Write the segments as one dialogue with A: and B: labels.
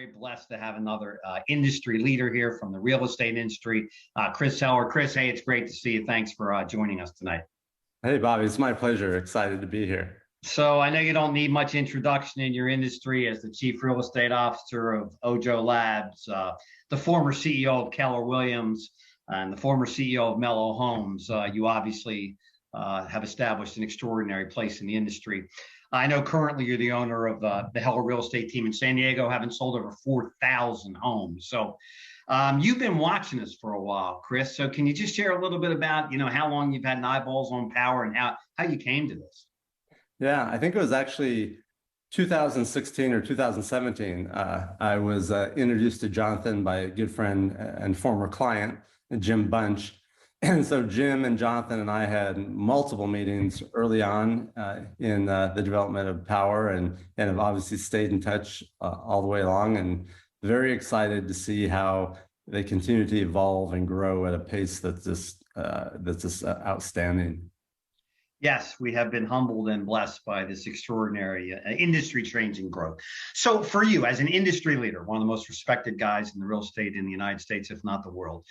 A: very blessed to have another industry leader here from the real estate industry, Chris Heller. Chris, hey, it's great to see you. Thanks for joining us tonight.
B: Hey, Bobby, it's my pleasure. Excited to be here.
A: So I know you don't need much introduction in your industry as the chief real estate officer of Ojo Labs, the former CEO of Keller Williams, and the former CEO of Mellow Homes. You obviously have established an extraordinary place in the industry. I know currently you're the owner of the Heller real estate team in San Diego, having sold over 4,000 homes. So you've been watching this for a while, Chris. So can you just share a little bit about, how long you've had eyeballs on Powur and how you came to this?
B: Yeah, I think it was actually 2016 or 2017. I was introduced to Jonathan by a good friend and former client, Jim Bunch. And so Jim and Jonathan and I had multiple meetings early on in the development of Powur and have obviously stayed in touch all the way along, and very excited to see how they continue to evolve and grow at a pace that's just outstanding.
A: Yes, we have been humbled and blessed by this extraordinary industry-changing growth. So for you, as an industry leader, one of the most respected guys in the real estate in the United States, if not the world,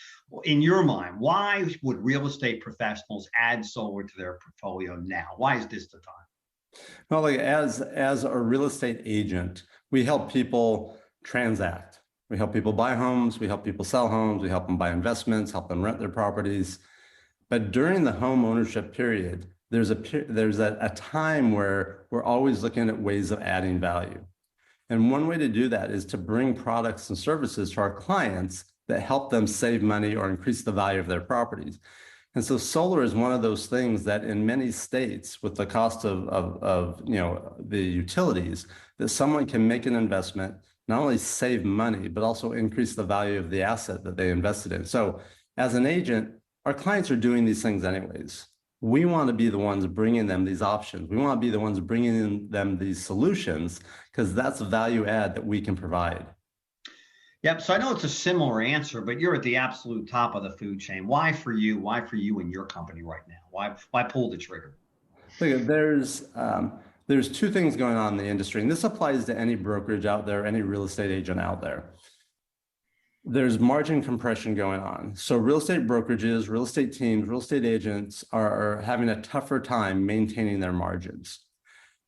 A: in your mind, why would real estate professionals add solar to their portfolio now? Why is this the time?
B: Well, as a real estate agent, we help people transact. We help people buy homes, we help people sell homes, we help them buy investments, help them rent their properties. But during the home ownership period, there's a time where we're always looking at ways of adding value. And one way to do that is to bring products and services to our clients that help them save money or increase the value of their properties. And so solar is one of those things that in many states, with the cost of the utilities, that someone can make an investment, not only save money, but also increase the value of the asset that they invested in. So as an agent, our clients are doing these things anyways. We want to be the ones bringing them these options. We want to be the ones bringing them these solutions, because that's value add that we can provide.
A: Yep. So I know it's a similar answer, but you're at the absolute top of the food chain. Why for you? Why for you and your company right now? Why pull the trigger?
B: Look, there's two things going on in the industry, and this applies to any brokerage out there, any real estate agent out there. There's margin compression going on. So real estate brokerages, real estate teams, real estate agents are having a tougher time maintaining their margins.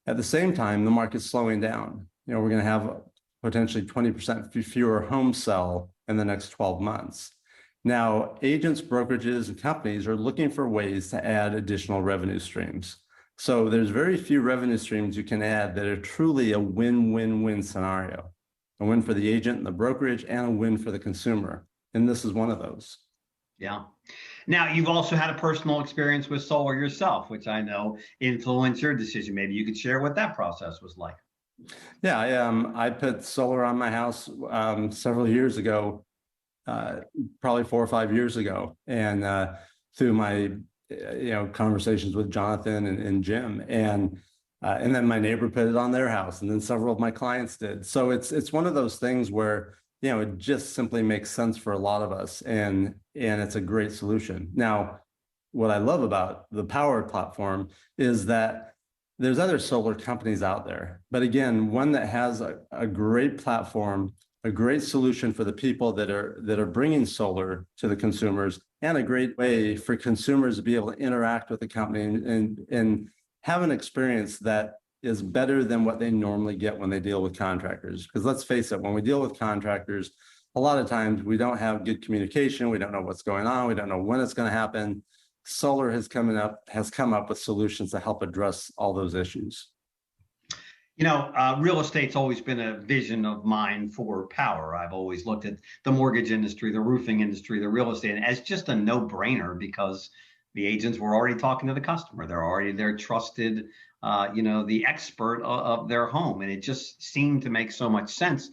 B: At the same time, the market's slowing down. We're going to have potentially 20% fewer homes sell in the next 12 months. Now, agents, brokerages, and companies are looking for ways to add additional revenue streams. So there's very few revenue streams you can add that are truly a win-win-win scenario. A win for the agent and the brokerage, and a win for the consumer. And this is one of those.
A: Yeah. Now, you've also had a personal experience with solar yourself, which I know influenced your decision. Maybe you could share what that process was like.
B: Yeah, I put solar on my house several years ago, probably 4 or 5 years ago. And through my conversations with Jonathan and Jim, and then my neighbor put it on their house, and then several of my clients did. So it's one of those things where, it just simply makes sense for a lot of us, and it's a great solution. Now, what I love about the Powur platform is that there's other solar companies out there, but again, one that has a great platform, a great solution for the people that are bringing solar to the consumers, and a great way for consumers to be able to interact with the company and have an experience that is better than what they normally get when they deal with contractors. Because let's face it, when we deal with contractors, a lot of times we don't have good communication. We don't know what's going on. We don't know when it's going to happen. Solar has come up with solutions to help address all those issues.
A: Real estate's always been a vision of mine for Powur. I've always looked at the mortgage industry, the roofing industry, the real estate as just a no-brainer, because the agents were already talking to the customer. They're already their trusted, the expert of their home. And it just seemed to make so much sense.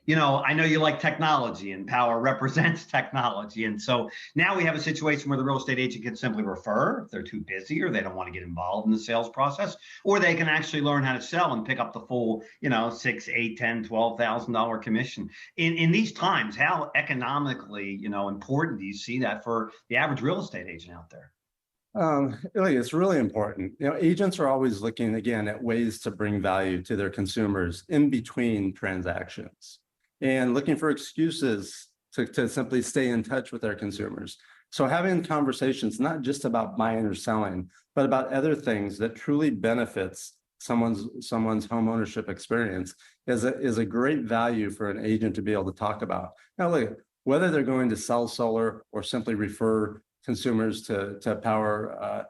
A: I know you like technology, and Powur represents technology. And so now we have a situation where the real estate agent can simply refer if they're too busy or they don't want to get involved in the sales process, or they can actually learn how to sell and pick up the full, $6,000, $8,000, $10,000, $12,000 commission. In these times, how economically, important do you see that for the average real estate agent out there?
B: It's really important. Agents are always looking, again, at ways to bring value to their consumers in between transactions. and looking for excuses to simply stay in touch with their consumers. So having conversations, not just about buying or selling, but about other things that truly benefits someone's home ownership experience is a great value for an agent to be able to talk about. Now, look, whether they're going to sell solar or simply refer consumers to Powur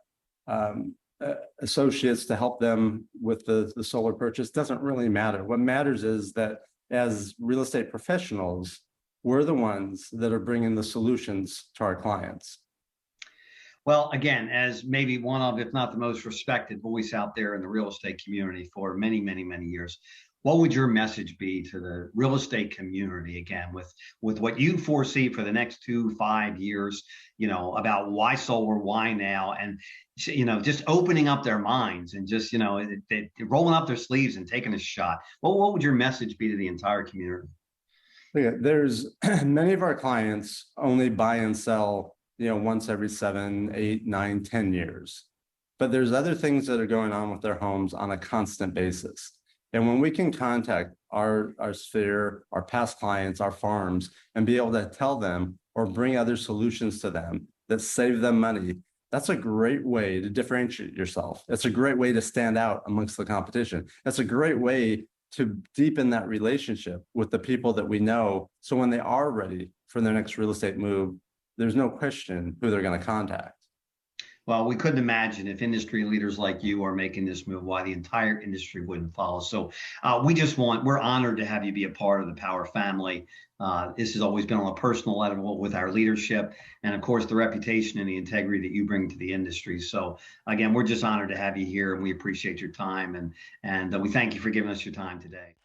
B: associates to help them with the solar purchase doesn't really matter. What matters is that as real estate professionals, we're the ones that are bringing the solutions to our clients.
A: Well, again, as maybe one of, if not the most respected voice out there in the real estate community for many, many, many years, what would your message be to the real estate community again with what you foresee for the next 2 5 years, about why solar, why now, and just opening up their minds and just rolling up their sleeves and taking a shot. What would your message be to the entire community?
B: There's many of our clients only buy and sell, once every 7, 8, 9, 10 years. But there's other things that are going on with their homes on a constant basis. And when we can contact our sphere, our past clients, our farms, and be able to tell them or bring other solutions to them that save them money, that's a great way to differentiate yourself. It's a great way to stand out amongst the competition. That's a great way to deepen that relationship with the people that we know. So when they are ready for their next real estate move, there's no question who they're going to contact.
A: Well, we couldn't imagine if industry leaders like you are making this move, why the entire industry wouldn't follow. So we're honored to have you be a part of the Powur family. This has always been on a personal level with our leadership and, of course, the reputation and the integrity that you bring to the industry. So, again, we're just honored to have you here, and we appreciate your time. And we thank you for giving us your time today.